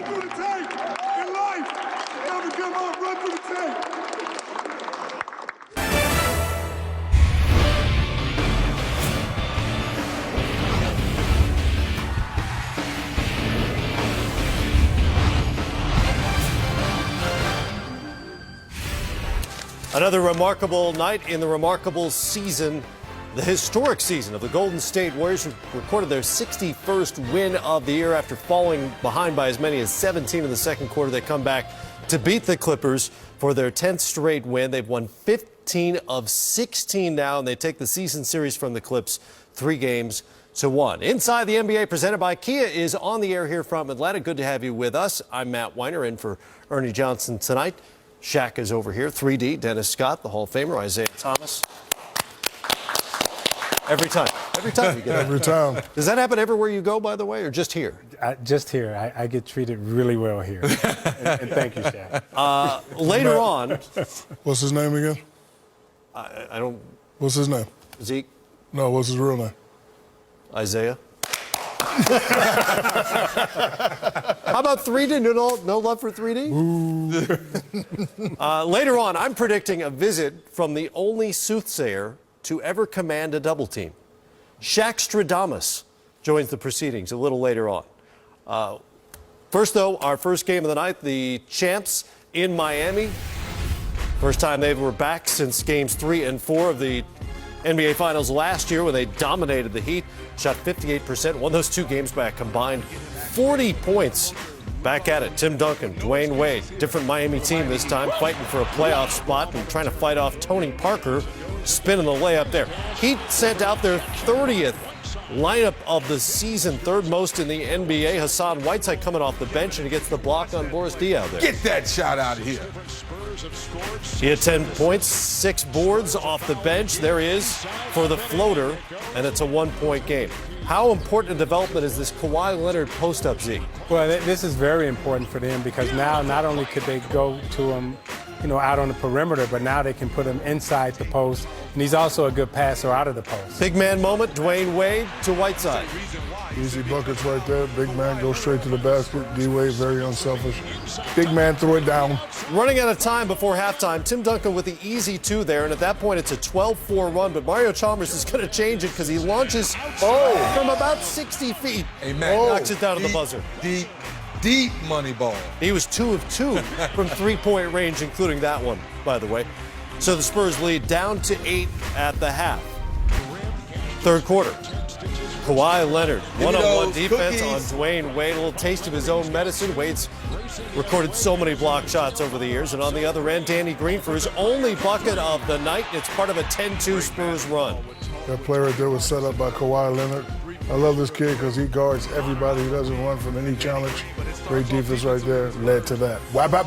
run through the tape. In life, never give up, run through the tape. Another remarkable night in the remarkable season, the historic season of the Golden State Warriors, who recorded their 61st win of the year after falling behind by as many as 17 in the second quarter. They come back to beat the Clippers for their 10th straight win. They've won 15 of 16 now, and they take the season series from the Clips 3-1. Inside the NBA, presented by Kia, is on the air here from Atlanta. Good to have you with us. I'm Matt Weiner, in for Ernie Johnson tonight. Shaq is over here. 3D, Dennis Scott, the Hall of Famer, Isaiah Thomas. Every time you get Every time. Does that happen everywhere you go, by the way, or just here? Just here. I get treated really well here. and thank you, Shaq. Later on. What's his name again? I don't. What's his name? Zeke? No, what's his real name? Isaiah? How about 3D? No love for 3D? Later on, I'm predicting a visit from the only soothsayer to ever command a double team. Shaqstradumas joins the proceedings a little later on. First, though, our first game of the night, the champs in Miami. First time they were back since games 3 and 4 of the NBA Finals last year, when they dominated the Heat, shot 58%, won those 2 games by a combined 40 points. Back at it, Tim Duncan, Dwayne Wade, different Miami team this time, fighting for a playoff spot and trying to fight off Tony Parker, spinning the layup there. Heat sent out their 30th lineup of the season, third most in the NBA. Hassan Whiteside coming off the bench, and he gets the block on Boris Diaw there. Get that shot out of here. He had 10 points, 6 boards off the bench. There he is for the floater, and it's a 1-point game. How important a development is this Kawhi Leonard post-up, Zeke? Well, this is very important for them, because now not only could they go to him, out on the perimeter, but now they can put him inside the post, and he's also a good passer out of the post. Big man moment, Dwayne Wade to Whiteside. Easy buckets right there. Big man goes straight to the basket. D-Wade, very unselfish. Big man, throw it down. Running out of time before halftime, Tim Duncan with the easy 2 there, and at that point it's a 12-4 run, but Mario Chalmers is going to change it because he launches from about 60 feet. Amen. Knocks it down to the buzzer. Deep money ball. He was 2 of 2 from 3-point range, including that one, by the way. So the Spurs lead down to 8 at the half. Third quarter. Kawhi Leonard, one-on-one defense on Dwayne Wade. A little taste of his own medicine. Wade's recorded so many block shots over the years. And on the other end, Danny Green for his only bucket of the night. It's part of a 10-2 Spurs run. That play right there was set up by Kawhi Leonard. I love this kid because he guards everybody. He doesn't run from any challenge. Great defense right there led to that. Whap up.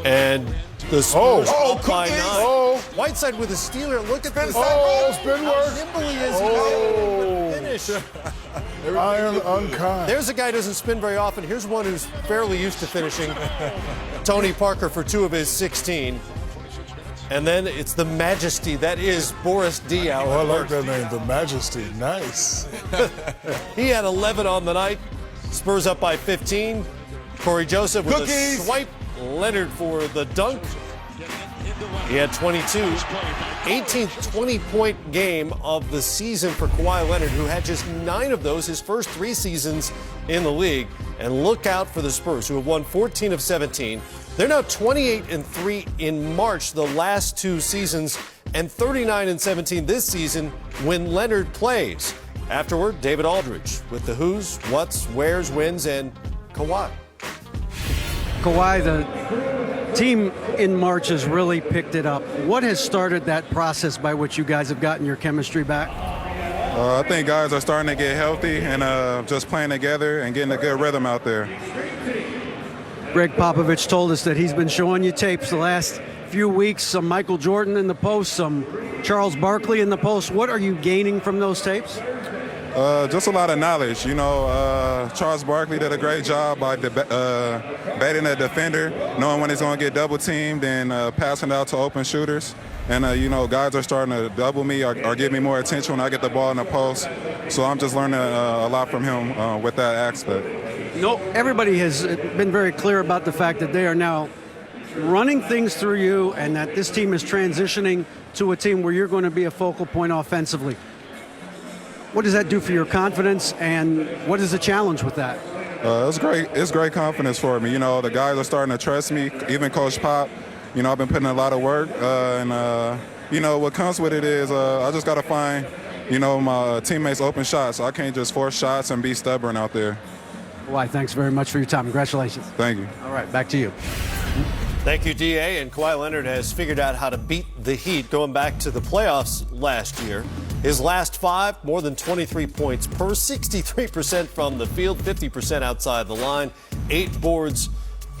And the Spurs up by 9. Oh. Whiteside with a stealer. Look at this. Oh, spin How work. nimble he is. Oh. Finish. Iron unkind. There's a guy who doesn't spin very often. Here's one who's fairly used to finishing. Tony Parker for 2 of his 16. And then it's the majesty that is Boris Diaw. Oh, I like that name, the Majesty. Nice. He had 11 on the night. Spurs up by 15. Corey Joseph with a swipe. Leonard for the dunk. He had 22. 18th 20-point game of the season for Kawhi Leonard, who had just 9 of those his first 3 seasons in the league. And look out for the Spurs, who have won 14 of 17. They're now 28-3 in March, the last 2 seasons, and 39-17 this season when Leonard plays. Afterward, David Aldridge with the who's, what's, where's, wins, and Kawhi. Kawhi, the team in March has really picked it up. What has started that process by which you guys have gotten your chemistry back? I think guys are starting to get healthy and just playing together and getting a good rhythm out there. Greg Popovich told us that he's been showing you tapes the last few weeks, some Michael Jordan in the post, some Charles Barkley in the post. What are you gaining from those tapes? Just a lot of knowledge. Charles Barkley did a great job by baiting a defender, knowing when he's going to get double teamed and passing out to open shooters. And, guys are starting to double me or give me more attention when I get the ball in the post. So I'm just learning a lot from him with that aspect. No, everybody has been very clear about the fact that they are now running things through you and that this team is transitioning to a team where you're going to be a focal point offensively. What does that do for your confidence, and what is the challenge with that? It's great. It's great confidence for me. The guys are starting to trust me, even Coach Pop. I've been putting in a lot of work, and what comes with it is I just got to find, my teammates' open shots. So I can't just force shots and be stubborn out there. Kawhi, thanks very much for your time. Congratulations. Thank you. All right, back to you. Thank you, D.A. And Kawhi Leonard has figured out how to beat the Heat going back to the playoffs last year. His last 5, more than 23 points per 63% from the field, 50% outside the line, 8 boards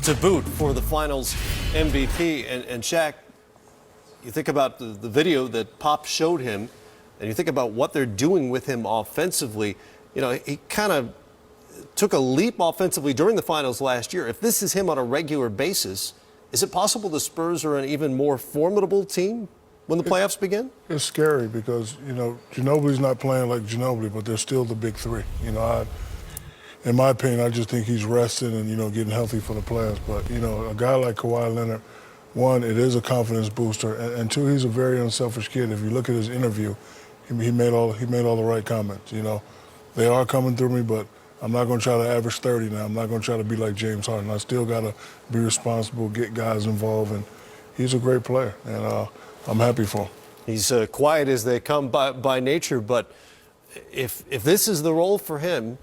to boot for the Finals MVP. And Shaq, you think about the video that Pop showed him, and you think about what they're doing with him offensively. He kind of took a leap offensively during the Finals last year. If this is him on a regular basis, is it possible the Spurs are an even more formidable team when the playoffs begin? It's scary because, Ginobili's not playing like Ginobili, but they're still the big three. In my opinion, I just think he's resting and, getting healthy for the playoffs. But, a guy like Kawhi Leonard, one, it is a confidence booster, and two, he's a very unselfish kid. If you look at his interview, he made all the right comments. They are coming through me, but I'm not going to try to average 30 now. I'm not going to try to be like James Harden. I still got to be responsible, get guys involved, and he's a great player, and I'm happy for him. He's quiet as they come by nature, but if this is the role for him,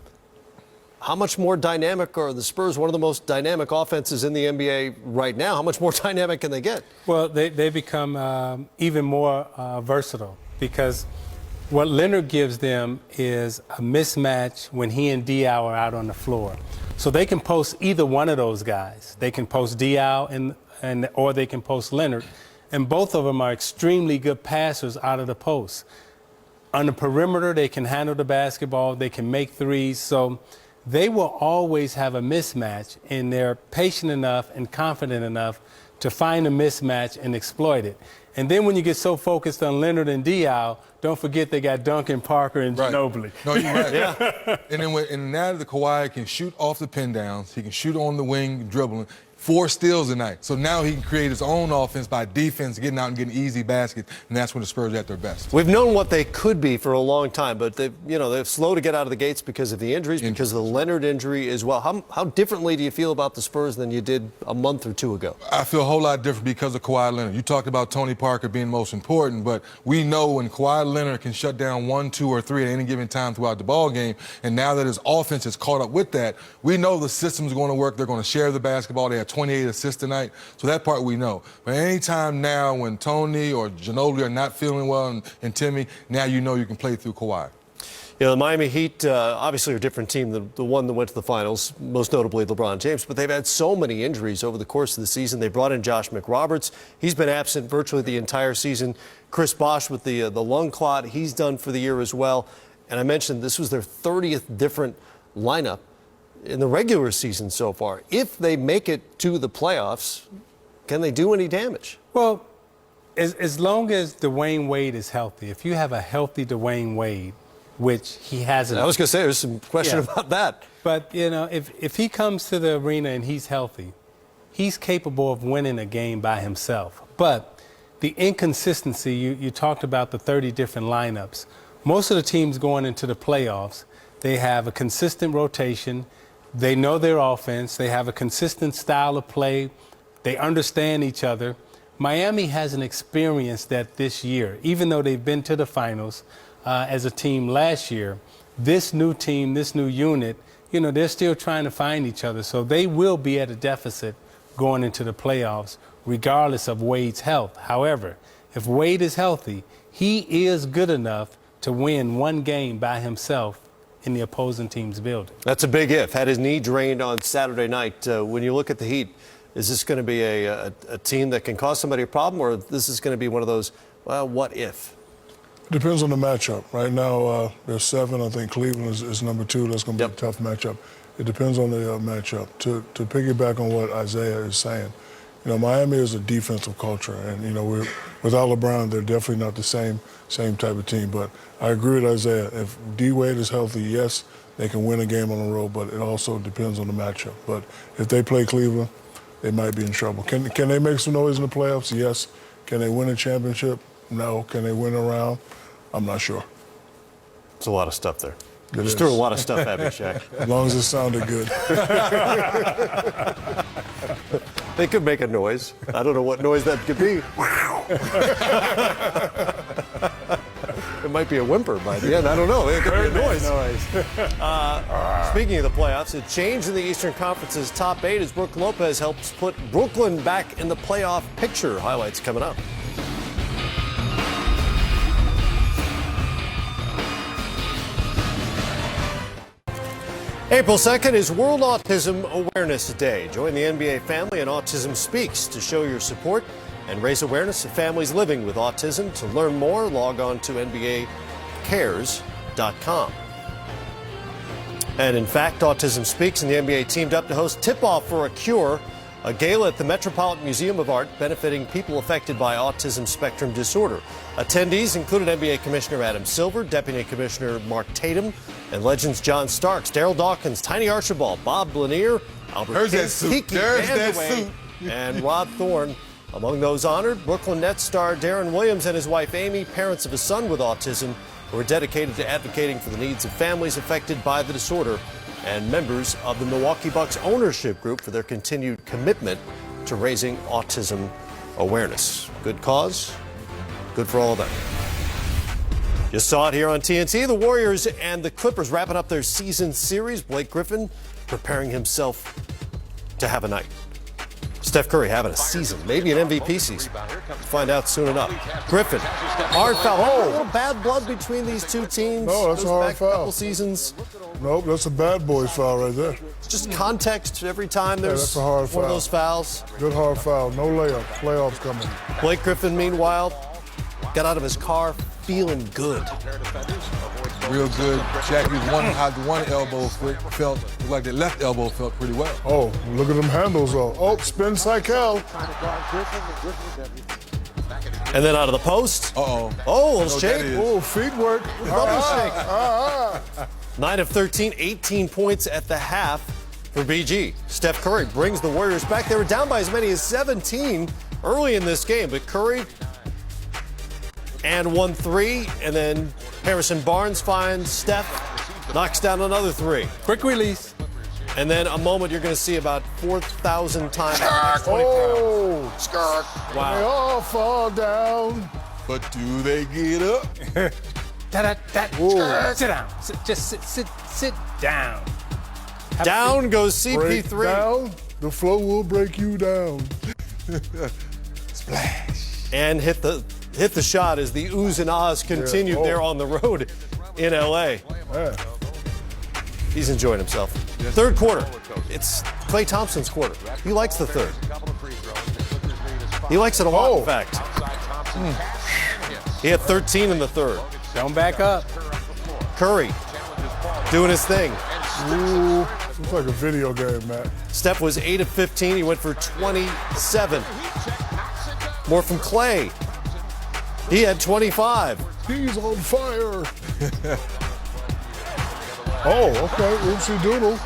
how much more dynamic are the Spurs, one of the most dynamic offenses in the NBA right now? How much more dynamic can they get? Well, they become even more versatile because what Leonard gives them is a mismatch when he and Diaw are out on the floor. So they can post either one of those guys. They can post Diaw or they can post Leonard. And both of them are extremely good passers out of the post. On the perimeter, they can handle the basketball. They can make threes. So they will always have a mismatch, and they're patient enough and confident enough to find a mismatch and exploit it. And then when you get so focused on Leonard and Diaw, don't forget they got Duncan, Parker, and Ginobili. No, you're right. Yeah. And then now the Kawhi can shoot off the pin downs. He can shoot on the wing, dribbling. 4 steals tonight. So now he can create his own offense by defense, getting out and getting easy baskets, and that's when the Spurs are at their best. We've known what they could be for a long time, but they're slow to get out of the gates because of the injuries, because of the Leonard injury as well. How differently do you feel about the Spurs than you did a month or 2 ago? I feel a whole lot different because of Kawhi Leonard. You talked about Tony Parker being most important, but we know when Kawhi Leonard can shut down 1, 2, or 3 at any given time throughout the ball game, and now that his offense is caught up with that, we know the system's going to work. They're going to share the basketball. They have 28 assists tonight. So that part we know. But anytime now when Tony or Ginobili are not feeling well and Timmy, now you know you can play through Kawhi. The Miami Heat obviously are a different team than the one that went to the finals, most notably LeBron James, but they've had so many injuries over the course of the season. They brought in Josh McRoberts. He's been absent virtually the entire season. Chris Bosh with the lung clot, he's done for the year as well. And I mentioned this was their 30th different lineup in the regular season so far. If they make it to the playoffs, can they do any damage? Well, as long as Dwayne Wade is healthy, if you have a healthy Dwayne Wade, which he hasn't. I was going to say, there's some question about that. But, if he comes to the arena and he's healthy, he's capable of winning a game by himself. But the inconsistency, you talked about the 30 different lineups. Most of the teams going into the playoffs, they have a consistent rotation. They know their offense. They have a consistent style of play. They understand each other. Miami hasn't experienced that this year, even though they've been to the finals as a team last year. This new team, this new unit, they're still trying to find each other. So they will be at a deficit going into the playoffs, regardless of Wade's health. However, if Wade is healthy, he is good enough to win one game by himself in the opposing team's building. That's a big if. Had his knee drained on Saturday night. When you look at the Heat, is this going to be a team that can cause somebody a problem, or this is going to be one of those, well, what if? It depends on the matchup. Right now, there's 7. I think Cleveland is number 2. That's going to be a tough matchup. It depends on the matchup. To piggyback on what Isaiah is saying, You know, Miami is a defensive culture, and you know, without LeBron, they're definitely not the same type of team. But I agree with Isaiah. If D Wade is healthy, yes, they can win a game on the road, but it also depends on the matchup. But if they play Cleveland, they might be in trouble. Can they make some noise in the playoffs? Yes. Can they win a championship? No. Can they win a round? I'm not sure. It's a lot of stuff there. It Just is. threw a lot of stuff at me, Shaq. As long as it sounded good. They could make a noise. I don't know what noise that could be. It might be a whimper by the end. I don't know. It could be a noise. Speaking of the playoffs, a change in the Eastern Conference's top 8 as Brook Lopez helps put Brooklyn back in the playoff picture. Highlights coming up. April 2nd is World Autism Awareness Day. Join the NBA family and Autism Speaks to show your support and raise awareness of families living with autism. To learn more, log on to NBAcares.com. And in fact, Autism Speaks and the NBA teamed up to host Tip-Off for a Cure, a gala at the Metropolitan Museum of Art benefiting people affected by autism spectrum disorder. Attendees included NBA Commissioner Adam Silver, Deputy Commissioner Mark Tatum, and legends John Starks, Daryl Dawkins, Tiny Archibald, Bob Lanier, Albert Kiki Vandeweghe, and Rod Thorne. Among those honored, Brooklyn Nets star Darren Williams and his wife Amy, parents of a son with autism, who are dedicated to advocating for the needs of families affected by the disorder, and members of the Milwaukee Bucks ownership group for their continued commitment to raising autism awareness. Good cause, good for all of them. You saw it here on TNT. The Warriors and the Clippers wrapping up their season series. Blake Griffin preparing himself to have a night. Steph Curry having a season, maybe an MVP season. We'll find out soon enough. Griffin, hard foul. Oh, a little bad blood between these two teams. No, that's a hard foul. Couple seasons. Nope, that's a bad boys foul right there. Just context every time there's that's a hard one of foul. those fouls. Good hard foul, no layup. Playoffs coming. Blake Griffin, meanwhile, got out of his car feeling good. Real good. Shaq, one elbow felt like the left elbow felt pretty well. Oh, look at them handles though. Oh, spin cycle. And then out of the post. Uh-oh. Oh, a little shake. Oh, feet work. Bubble shake. 9 of 13, 18 points at the half for BG. Steph Curry brings the Warriors back. They were down by as many as 17 early in this game, but Curry and 1 3, and then Harrison Barnes finds Steph, knocks down another 3. Quick release. And then a moment you're going to see about 4,000 times. Oh, Wow. they all fall down. But do they get up? Sit down. Sit down. Down goes Break CP3. down, the flow will break you down. Splash. And hit the shot as the oohs and ahs continued Yeah. Oh. there on the road in LA. Yeah. He's enjoying himself. Third quarter. It's Klay Thompson's quarter. He likes the third. He likes it a lot, in fact. He had 13 in the third. Don't back up. Curry doing his thing. Ooh, looks like a video game, Matt. Steph was 8 of 15. He went for 27. More from Klay. He had 25. He's on fire. Oh, okay. Oopsie doodle.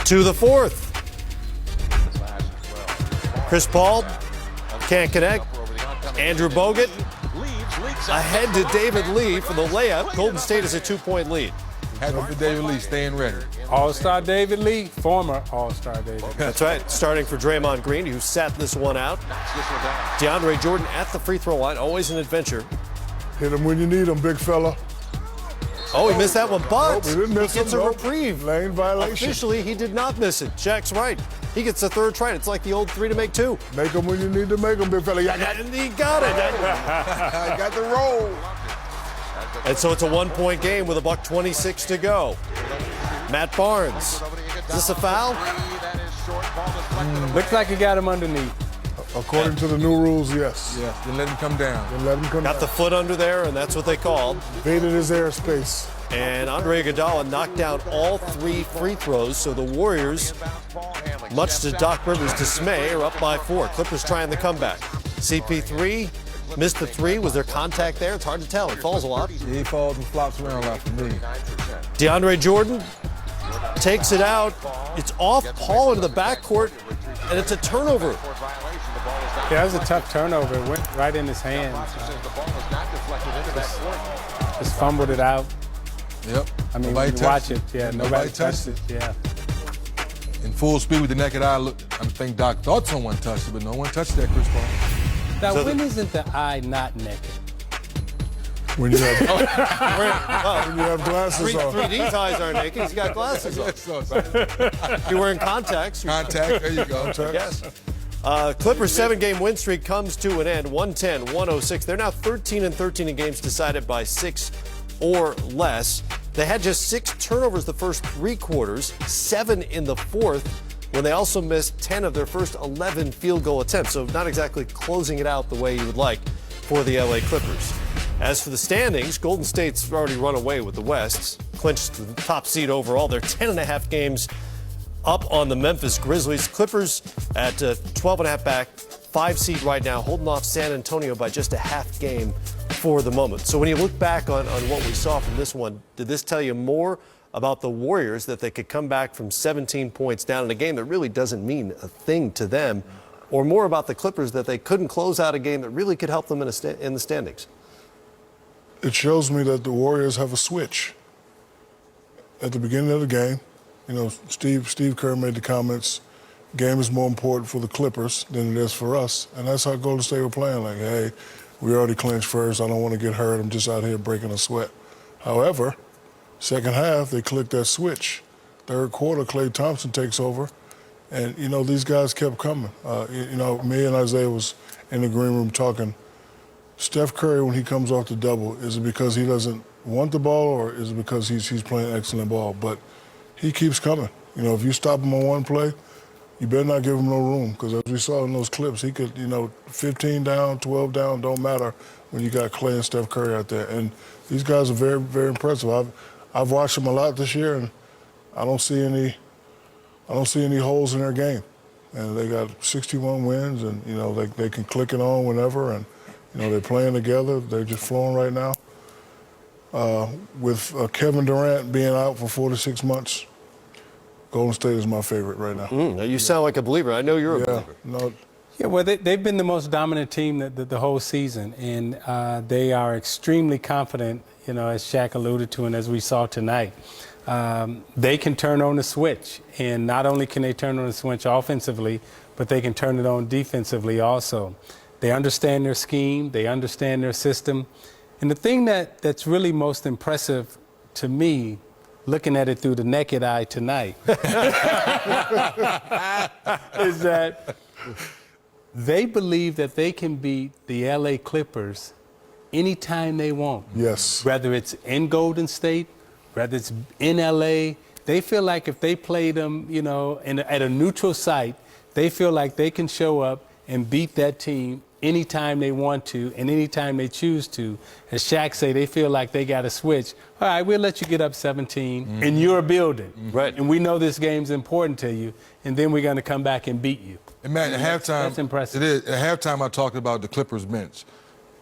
To the fourth. Chris Paul can't connect. Andrew Bogut ahead to David Lee for the layup. Golden State is a 2-point lead. Happy for David Lee staying ready. All-Star David Lee, former All-Star David Lee. That's right. Starting for Draymond Green, who sat this one out. DeAndre Jordan at the free throw line, always an adventure. Hit him when you need him, big fella. Oh, he missed that one, but Nope, he didn't miss he gets him, a nope. reprieve. Lane violation. Officially, he did not miss it. Shaq's right. He gets the third try. It's like the old 3 to make 2. Make him when you need to make him, big fella. And he got it. I got the roll. And so it's a 1-point game with $1:26 to go. Matt Barnes. Is this a foul? Looks like he got him underneath. According to the new rules, yes. Yeah, then let him come down. Then let him come Got the down. foot under there, and that's what they called. Invaded his airspace. And Andre Iguodala knocked down all 3 free throws, so the Warriors, much to Doc Rivers' dismay, are up by 4. Clippers trying the comeback. CP3 missed the 3. Was there contact there? It's hard to tell. He falls a lot. Yeah, he falls and flops around a lot for me. DeAndre Jordan takes it out. It's off Paul into the backcourt, and it's a turnover. Yeah, that was a tough turnover. It went right in his hands. Just fumbled it out. Yep. I mean, Nobody you touched watch it. Yeah, nobody touched it. Yeah. In full speed with the naked eye, I think Doc thought someone touched it, but no one touched that, Chris Paul. Now, So when isn't the eye not naked? When you have, when you have glasses on. 3D's eyes aren't naked. He's got glasses on. You're wearing contacts. Contact, there you go. Yes. Clippers' 7-game win streak comes to an end, 110-106. They're now 13-13 in games decided by 6 or less. They had just 6 turnovers the first 3 quarters, 7 in the fourth, when they also missed 10 of their first 11 field goal attempts. So not exactly closing it out the way you would like for the LA Clippers. As for the standings, Golden State's already run away with the West, clinched the top seed overall. They're 10.5 games up on the Memphis Grizzlies. Clippers at 12.5 back, 5 seed right now, holding off San Antonio by just a half game for the moment. So when you look back on what we saw from this one, did this tell you more about the Warriors, that they could come back from 17 points down in a game that really doesn't mean a thing to them, or more about the Clippers, that they couldn't close out a game that really could help them in the standings? It shows me that the Warriors have a switch. At the beginning of the game, you know, Steve Kerr made the comments, game is more important for the Clippers than it is for us. And that's how Golden State were playing. Like, hey, we already clinched first. I don't want to get hurt. I'm just out here breaking a sweat. However, second half, they clicked that switch. Third quarter, Klay Thompson takes over. And, you know, these guys kept coming. You know, me and Isaiah was in the green room talking. Steph Curry, when he comes off the double, is it because he doesn't want the ball, or is it because he's playing excellent ball? But he keeps coming. You know, if you stop him on one play, you better not give him no room, because as we saw in those clips, he could, you know, 15 down, 12 down, don't matter when you got Klay and Steph Curry out there. And these guys are very, very impressive. I've watched them a lot this year, and I don't see any holes in their game. And they got 61 wins, and, you know, they can click it on whenever, and, you know, they're playing together. They're just flowing right now. With Kevin Durant being out for 4 to 6 months, Golden State is my favorite right now. Now you sound like a believer. I know you're a believer. No, Yeah, well, they've been the most dominant team the whole season, and they are extremely confident, you know, as Shaq alluded to and as we saw tonight. They can turn on the switch, and not only can they turn on the switch offensively, but they can turn it on defensively also. They understand their scheme, they understand their system. And the thing that's really most impressive to me, looking at it through the naked eye tonight, is that they believe that they can beat the LA Clippers anytime they want. Yes. Whether it's in Golden State, whether it's in LA, they feel like if they play them, you know, at a neutral site, they feel like they can show up and beat that team anytime they want to and anytime they choose to. As Shaq say, they feel like they got to switch. All right, we'll let you get up 17 in your building. Right. And we know this game's important to you, and then we're going to come back and beat you. And Matt, at halftime, that's impressive. It is. At halftime, I talked about the Clippers bench.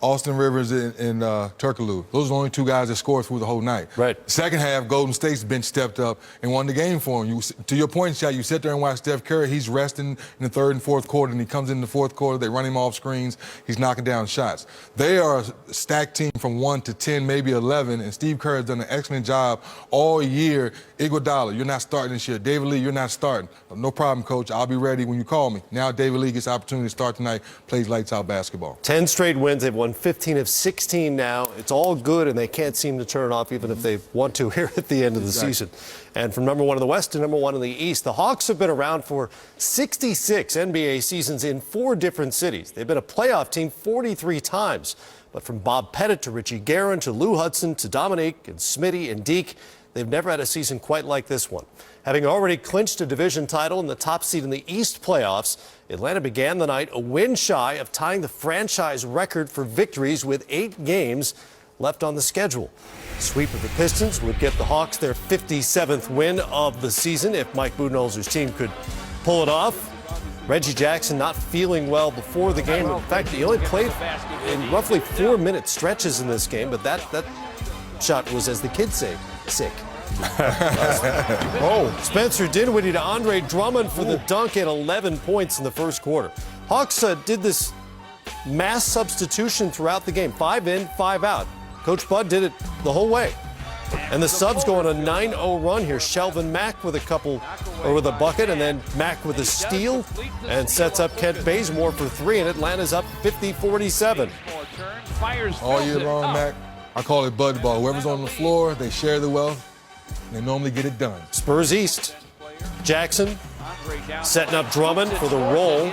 Austin Rivers and Turkoglu. Those are the only 2 guys that scored through the whole night. Right. Second half, Golden State's bench stepped up and won the game for him. To your point, Shaq, you sit there and watch Steph Curry. He's resting in the third and fourth quarter, and he comes in the fourth quarter. They run him off screens. He's knocking down shots. They are a stacked team from 1 to 10, maybe 11, and Steve Kerr has done an excellent job all year. Iguodala, you're not starting this year. David Lee, you're not starting. No problem, Coach. I'll be ready when you call me. Now David Lee gets the opportunity to start tonight, plays lights out basketball. 10 straight wins. They've won 15 of 16 now. It's all good, and they can't seem to turn it off even if they want to here at the end of the season. And from number 1 in the West to number 1 in the East, the Hawks have been around for 66 NBA seasons in 4 different cities. They've been a playoff team 43 times. But from Bob Pettit to Richie Guerin to Lou Hudson to Dominique and Smitty and Deke, they've never had a season quite like this one. Having already clinched a division title and the top seed in the East playoffs, Atlanta began the night a win shy of tying the franchise record for victories with 8 games left on the schedule. Sweep of the Pistons would get the Hawks their 57th win of the season if Mike Budenholzer's team could pull it off. Reggie Jackson not feeling well before the game. In fact, he only played in roughly 4-minute stretches in this game, but that shot was, as the kids say, sick. Spencer Dinwiddie to Andre Drummond for the dunk at 11 points in the first quarter. Hawks did this mass substitution throughout the game. 5 in, 5 out. Coach Bud did it the whole way. And the subs go on a 9-0 run here. Shelvin Mack with a bucket, and then Mack with a steal, and sets up Kent Bazemore for 3, and Atlanta's up 50-47. All year long, Mac, I call it Bud ball. Whoever's on the floor, they share the wealth. They normally get it done. Spurs East. Jackson setting up Drummond for the roll.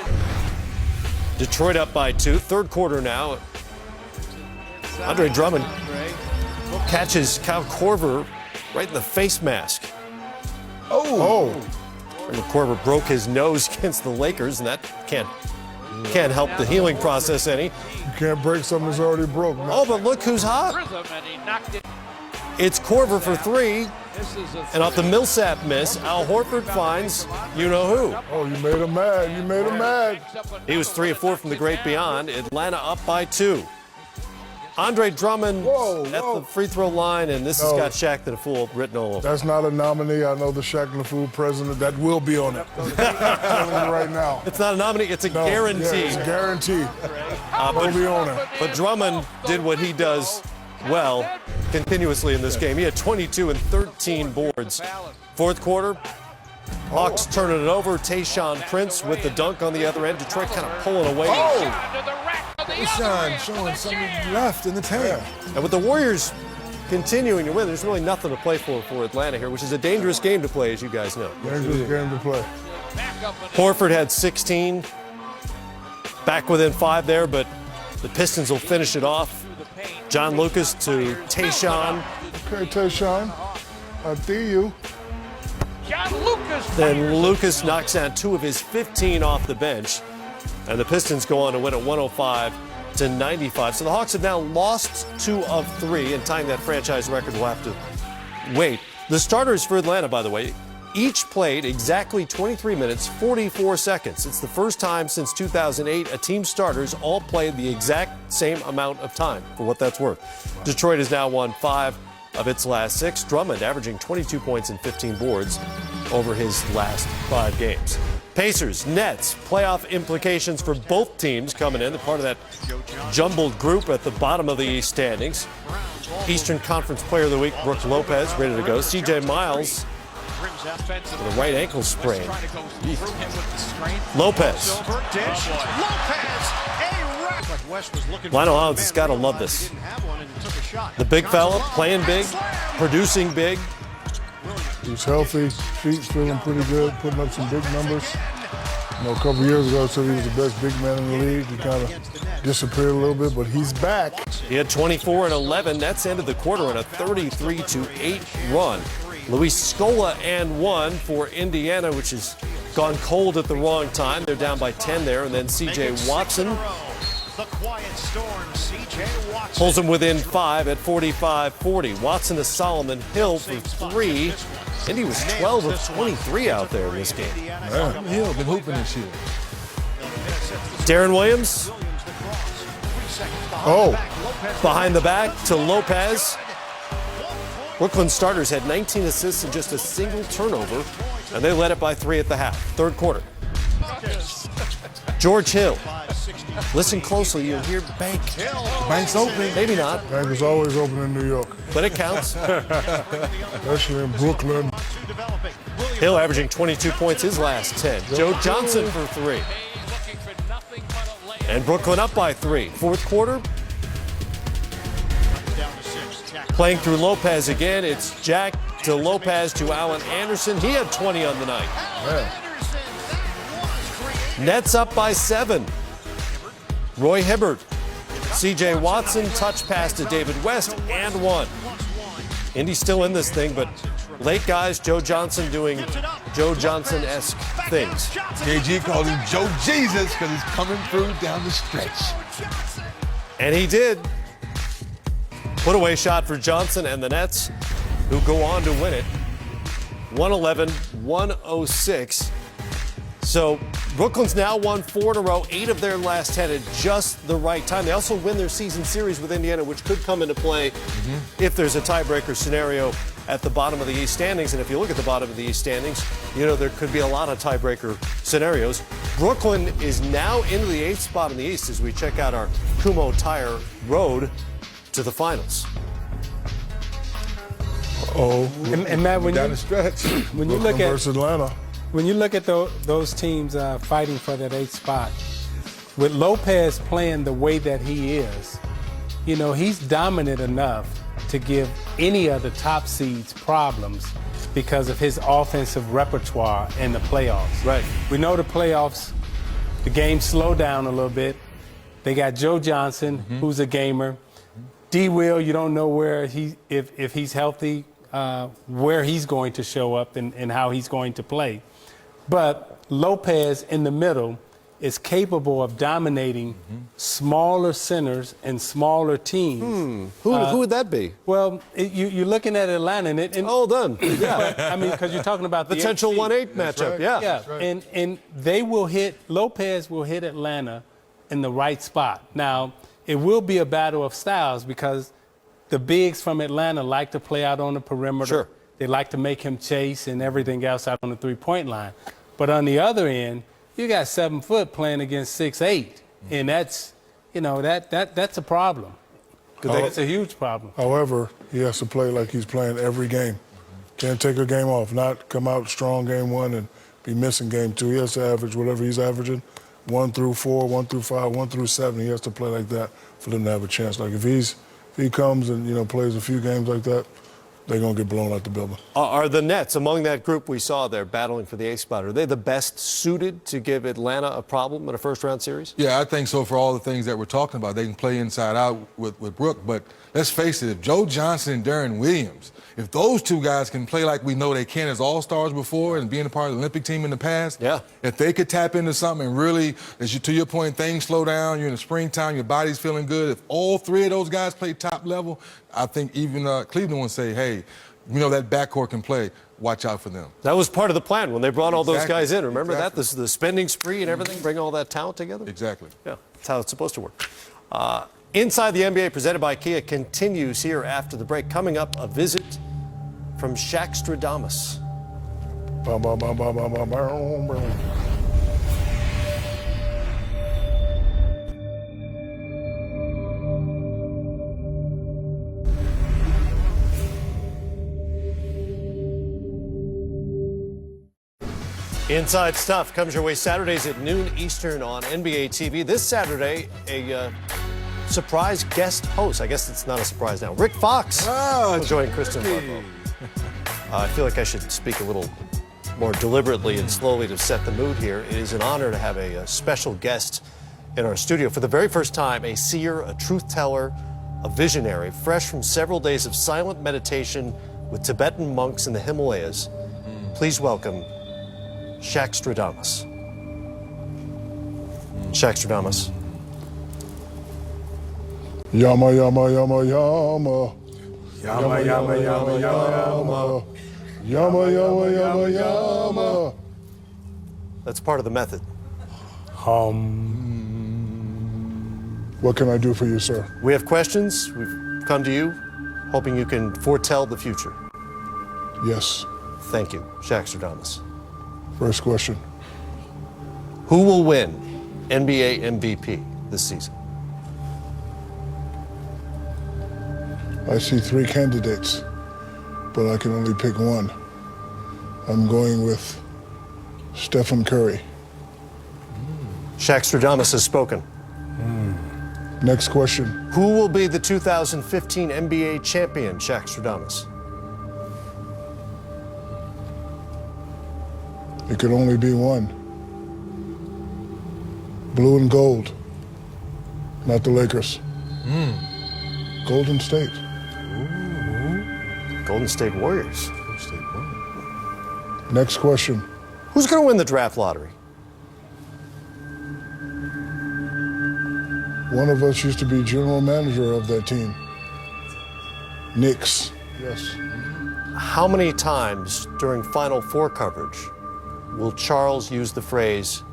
Detroit up by 2. Third quarter now. Andre Drummond catches Kyle Korver right in the face mask. And Korver broke his nose against the Lakers, and that can't help the healing process any. You can't break something that's already broke. Man. Oh, but look who's hot. It's Korver for 3, and off the Millsap miss, Al Horford finds you-know-who. Oh, you made him mad. You made him mad. He was 3 of 4 from the great beyond. Atlanta up by 2. Andre Drummond at the free throw line, and this has got Shaqtin' a Fool written all over. That's not a nominee. I know the Shaqtin' a Fool president. That will be on it. I'm telling you right now. It's not a nominee. It's a guarantee. Yeah, it's a guarantee. Will be on it. But Drummond did what he does well continuously in this game. He had 22 and 13 boards. Fourth quarter, Hawks turning it over. Tayshaun Prince with the dunk on the other end. Detroit kind of pulling away. Tayshaun showing something left in the tank. And with the Warriors continuing to win, there's really nothing to play for Atlanta here, which is a dangerous game to play, as you guys know. Dangerous game to play. Horford had 16. Back within 5 there, but the Pistons will finish it off. John Lucas to Tayshaun. Okay, Tayshaun, I see you. Then Lucas knocks down 2 of his 15 off the bench. And the Pistons go on to win at 105-95. So the Hawks have now lost 2 of 3, and tying that franchise record will have to wait. The starters for Atlanta, by the way, each played exactly 23 minutes, 44 seconds. It's the first time since 2008 a team's starters all played the exact same amount of time, for what that's worth. Detroit has now won 5 of its last 6. Drummond averaging 22 points and 15 boards over his last 5 games. Pacers, Nets, playoff implications for both teams coming in. They're part of that jumbled group at the bottom of the East standings. Eastern Conference Player of the Week, Brook Lopez, ready to go. C.J. Miles with a right ankle sprain. Lopez. Lionel Hollins has got to love this. The big fella, playing big, producing big. He's healthy, feet feeling pretty good, putting up some big numbers. You know, a couple years ago, I said he was the best big man in the league. He kind of disappeared a little bit, but he's back. He had 24 and 11. Nets ended the quarter on a 33-8 run. Luis Scola and 1 for Indiana, which has gone cold at the wrong time. They're down by 10 there, and then C.J. Watson pulls him within 5 at 45-40. Watson to Solomon Hill for 3. Indy was 12 of 23 out there in this game. Man, Hill been hooping this year. Darren Williams. Behind the back to Lopez. Brooklyn starters had 19 assists and just a single turnover, and they led it by 3 at the half. Third quarter. George Hill. Listen closely, you'll hear Bank. Bank's open. Maybe not, Bank is always open in New York, but it counts. especially in Brooklyn. Hill averaging 22 points his last 10. Joe Johnson for 3. And Brooklyn up by 3. Fourth quarter. Playing through Lopez again. It's Jack to Lopez to Allen Anderson. He had 20 on the night. Yeah. Nets up by 7. Roy Hibbert. C.J. Watson, touch pass to David West, and 1. Indy's still in this thing, but late guys, Joe Johnson doing Joe Johnson-esque things. KG called him Joe Jesus because he's coming through down the stretch. And he did. Put away shot for Johnson and the Nets, who go on to win it 111-106. So Brooklyn's now won 4 in a row, 8 of their last 10 at just the right time. They also win their season series with Indiana, which could come into play if there's a tiebreaker scenario at the bottom of the East standings. And if you look at the bottom of the East standings, you know, there could be a lot of tiebreaker scenarios. Brooklyn is now into the 8th spot in the East as we check out our Kumho Tire road to the finals. And Matt, when Down you the stretch. when you look at versus Atlanta. when you look at those teams fighting for that 8th spot, with Lopez playing the way that he is, you know, he's dominant enough to give any of the top seeds problems because of his offensive repertoire in the playoffs. Right. We know the playoffs, the games slow down a little bit. They got Joe Johnson, who's a gamer. D. Will, you don't know where if he's healthy, where he's going to show up and how he's going to play. But Lopez in the middle is capable of dominating smaller centers and smaller teams. Who would that be? Well, you're looking at Atlanta, and All done. Yeah. I mean, because you're talking about the Potential 1-8 matchup. right. Yeah. Yeah, right. and they will hit, Lopez will hit Atlanta in the right spot. Now, it will be a battle of styles because the bigs from Atlanta like to play out on the perimeter. Sure. They like to make him chase and everything else out on the three-point line. But on the other end, you got 7 foot playing against 6'8", and that's, you know, that's a problem. That's a huge problem. However, he has to play like he's playing every game. Can't take a game off, not come out strong game 1 and be missing game 2. He has to average whatever he's averaging, 1 through 4, 1 through 5, 1 through 7. He has to play like that for them to have a chance. Like if he comes and, you know, plays a few games like that, they're going to get blown out the building. Are the Nets, among that group we saw there battling for the 8th spot, are they the best suited to give Atlanta a problem in a first-round series? Yeah, I think so for all the things that we're talking about. They can play inside out with Brook, but let's face it, if Joe Johnson and Darren Williams, if those two guys can play like we know they can as all-stars before and being a part of the Olympic team in the past, Yeah. if they could tap into something and really, to your point, things slow down, you're in the springtime, your body's feeling good, if all 3 of those guys play top level, I think even Cleveland would say, hey, you know that backcourt can play. Watch out for them. That was part of the plan when they brought all those guys in. Remember that? Exactly. This is the spending spree and everything, bring all that talent together? Exactly. Yeah, that's how it's supposed to work. Inside the NBA, presented by Kia, continues here after the break. Coming up, a visit from Shaqstradumas. Ba, ba, ba, ba, ba, ba, ba, ba. Inside Stuff comes your way Saturdays at noon Eastern on NBA TV. This Saturday, a surprise guest host. I guess it's not a surprise now. Rick Fox will join Kristen. I feel like I should speak a little more deliberately and slowly to set the mood here. It is an honor to have a special guest in our studio. For the very first time, a seer, a truth teller, a visionary, fresh from several days of silent meditation with Tibetan monks in the Himalayas. Please welcome Shaqstradumas. Shaqstradumas. Yama, yama, yama, yama. Yama, yama, yama, yama. Yama, yama, yama, yama. That's part of the method. What can I do for you, sir? We have questions. We've come to you hoping you can foretell the future. Yes. Thank you, Shaqstradumas. First question. Who will win NBA MVP this season? I see 3 candidates, but I can only pick one. I'm going with Stephen Curry. Shaqstradumas has spoken. Next question. Who will be the 2015 NBA champion, Shaqstradumas? It could only be one. Blue and gold. Not the Lakers. Golden State. Golden State Warriors. Next question. Who's going to win the draft lottery? One of us used to be general manager of that team. Knicks. Yes. How many times during Final Four coverage will Charles use the phrase,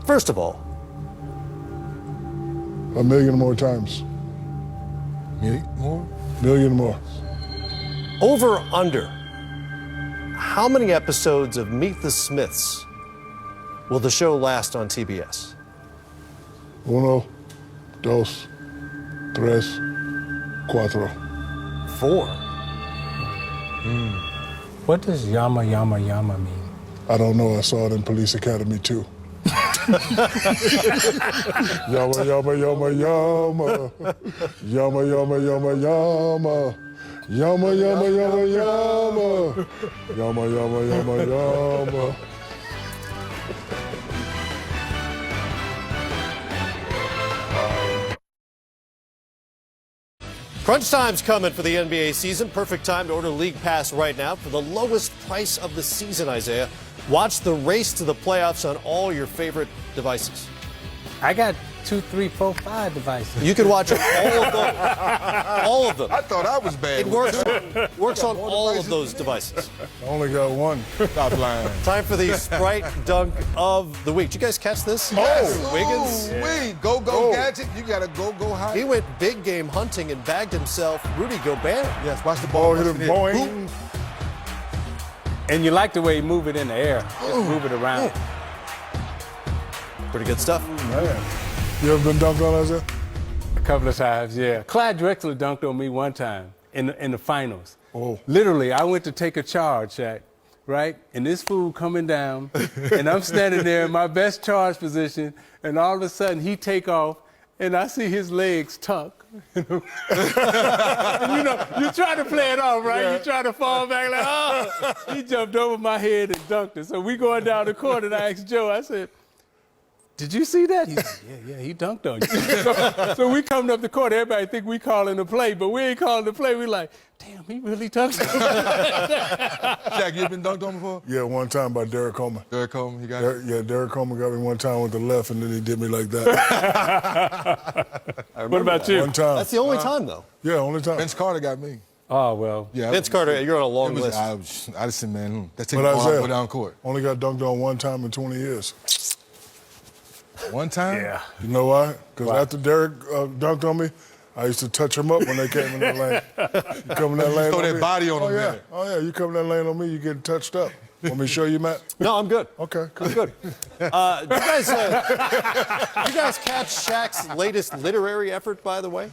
first of all? 1,000,000 more times. More? 1,000,000 more. Over, under. How many episodes of Meet the Smiths will the show last on TBS? 1, 2, 3, 4. 4. What does yama, yama, yama mean? I don't know. I saw it in Police Academy too. Yama, yama, yama, yama. Yama, yama, yama, yama. Yama, yama, yama, yama. Yama, yama, yama, yama. Crunch time's coming for the NBA season. Perfect time to order League Pass right now for the lowest price of the season, Isaiah. Watch the race to the playoffs on all your favorite devices. I got 2, 3, 4, 5 devices. You can watch all of those. All of them. I thought I was bad. It works on all of those devices. I only got one. Stop lying. Time for the Sprite Dunk of the Week. Did you guys catch this? Oh, Wiggins. Wait, go gadget. You gotta go high. He went big game hunting and bagged himself Rudy Gobert. Yes, watch the ball. Hit him, boing. And you like the way you move it in the air. Just move it around. Pretty good stuff. Man. You ever been dunked on, Isaiah? A couple of times, yeah. Clyde Drexler dunked on me one time in the finals. Oh. Literally, I went to take a charge, Shaq, right? And this fool coming down, and I'm standing there in my best charge position, and all of a sudden he take off, and I see his legs tuck. And you try to play it off, right? Yeah. You try to fall back like, oh. He jumped over my head and dunked it. So we going down the court, and I asked Joe, I said, did you see that? He said, yeah, he dunked on you. so we coming up the court, everybody think we calling the play, but we ain't calling the play. We like, damn, he really dunked on me. Shaq, you ever been dunked on before? Yeah, one time by Derek Coleman. Derek Coleman, you got it? Yeah, Derek Coleman got me one time with the left, and then he did me like that. What about you? One time. That's the only time, though. Yeah, only time. Vince Carter got me. Oh, well. Yeah, Vince Carter, you're on a long list. I just said, man, that's taking But a while to Isaiah, go down court. only got dunked on one time in 20 years. One time? Yeah. You know why? Because Why? after Derek dunked on me, I used to touch him up when they came in that lane. You come in that lane Throw on that me. body on oh, him, yeah. man. Oh, yeah. You come in that lane on me, you get touched up. Want me to show you, Matt? No, I'm good. Okay, cool. I'm good. Did you guys catch Shaq's latest literary effort, by the way?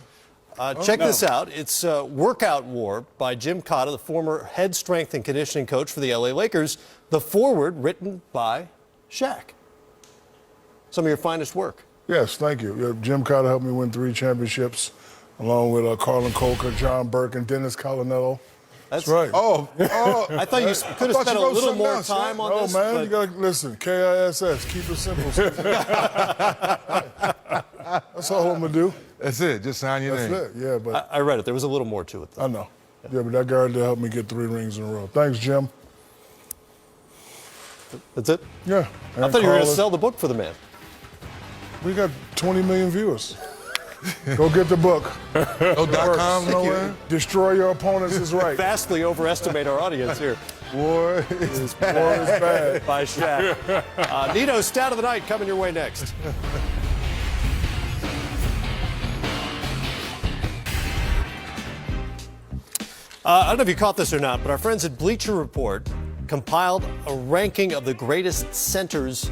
Check this out. It's Workout War by Jim Cotta, the former head strength and conditioning coach for the LA Lakers. The foreword written by Shaq. Some of your finest work. Yes, thank you. Yeah, Jim Cotter helped me win 3 championships, along with Carlin Colker, John Burke, and Dennis Colinello. That's right. Oh, I thought you could have spent a little more time on this. Oh, man, but you got to listen. KISS, keep it simple. That's all I'm going to do. that's it. Just sign your That's name. it, yeah, but I read it. There was a little more to it, though. I know. Yeah, but that guy did help me get 3 rings in a row. Thanks, Jim. That's it? Yeah. I thought you were going to sell the book for the man. We got 20 million viewers. Go get the book. No .com nowhere? Destroy your opponents is right. Vastly overestimate our audience here. War is War is bad. By Shaq. Neto's Stat of the Night coming your way next. I don't know if you caught this or not, but our friends at Bleacher Report compiled a ranking of the greatest centers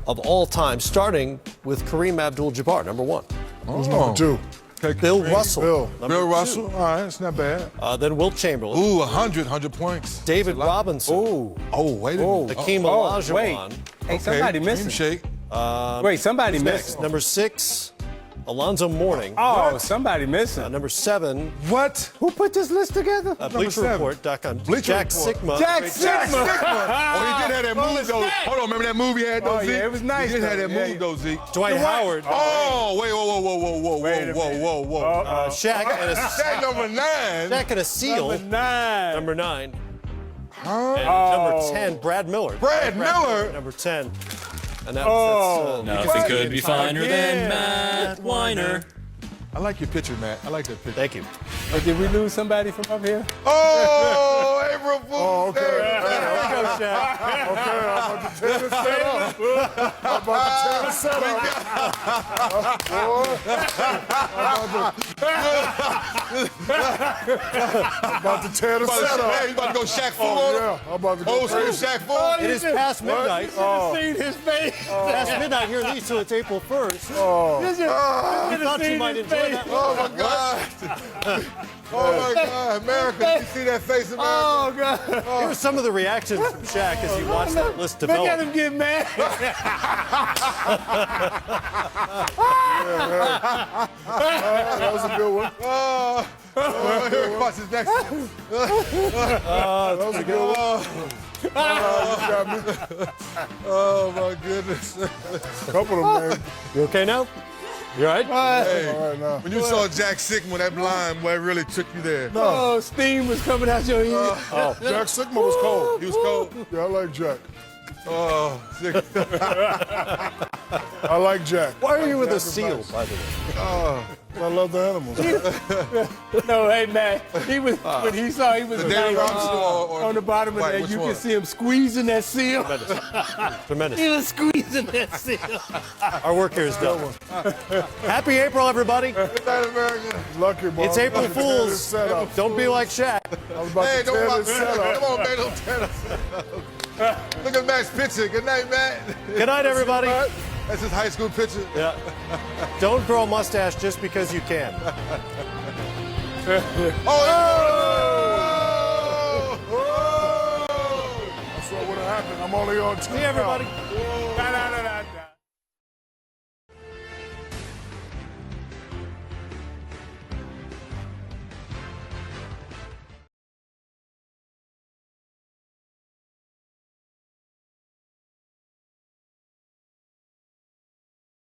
of all time, starting with Kareem Abdul-Jabbar, number 1. Who's number 2? Bill Russell. Bill. number Bill 2. Russell? All right, it's not bad. Then Wilt Chamberlain. Ooh, 100 points. David Robinson. Oh, wait a minute. Hakeem Olajuwon. Hey, somebody missing. Shake. Wait, somebody Next, missing. number 6, Alonzo Mourning. Oh, somebody missing. Number 7, What? Who put this list together? BleacherReport.com. Bleacher Jack Report. Sigma. Jack Jack Sigma. Sigma. Oh, he did have that movie, though. Hold on, remember that movie he had, though, Oh, Zeke? yeah, it was nice, He did have though. that Yeah, movie, yeah. though, Zeke. Dwight Howard. Oh, wait, whoa. Shaq and a Shaq number 9. Shaq and a seal. Number 9. Number 9. Huh? And number 10, Brad Miller. Brad Miller? Number 10. And that, Oh. that's, Nothing could be finer than Matt Weiner. I like your picture, Matt. I like that picture. Thank you. But did we lose somebody from up here? Oh, April Fool's Oh, okay. Day. There we go, Shaq. Okay, I'm about to tear this set up. I'm about to tear this set up. Boy. I'm about to tear the set up. You about to go Shaq Fu Oh, on him? yeah. I'm about to go Old school crazy. Shaq Fu? It is past midnight. Seen his face. Past midnight here, at least, so it's April 1st. You I thought you might enjoy that. Oh, my God. Oh, my God. America, you see that face, America? Oh, God. Here's some of the reactions from Shaq as he watched that list Look at develop. him get mad. That was a good one. Here, watch his next one. That was a good one. You got me. Oh, my goodness. Couple of them, man. You okay now? You all right? Hey, All right now. when you saw Jack Sigma, that blind boy really took you there. Oh, steam was coming out your ear. Jack Sigma was cold. He was cold. Yeah, I like Jack. Oh, Sigma. I like Jack. Why are you with a seal, by the way? I love the animals. No, hey, man. He was, when he saw he was David like, Robinson or on the bottom of White, that, which you one? could see him squeezing that seal. Tremendous. He was squeezing that seal. Our work here is done. Happy April, everybody. Good night, America. Lucky, boy. It's April I'm about to tear this Fools. set up. Don't be like Shaq. I was about Hey, to tear don't this set up. come on, man, don't tear us. Look at Matt's picture. Good night, Matt. Good night, everybody. That's his high school picture. Yeah. Don't grow a mustache just because you can. Oh! That's what would have happened. I'm only on two. See everybody. now.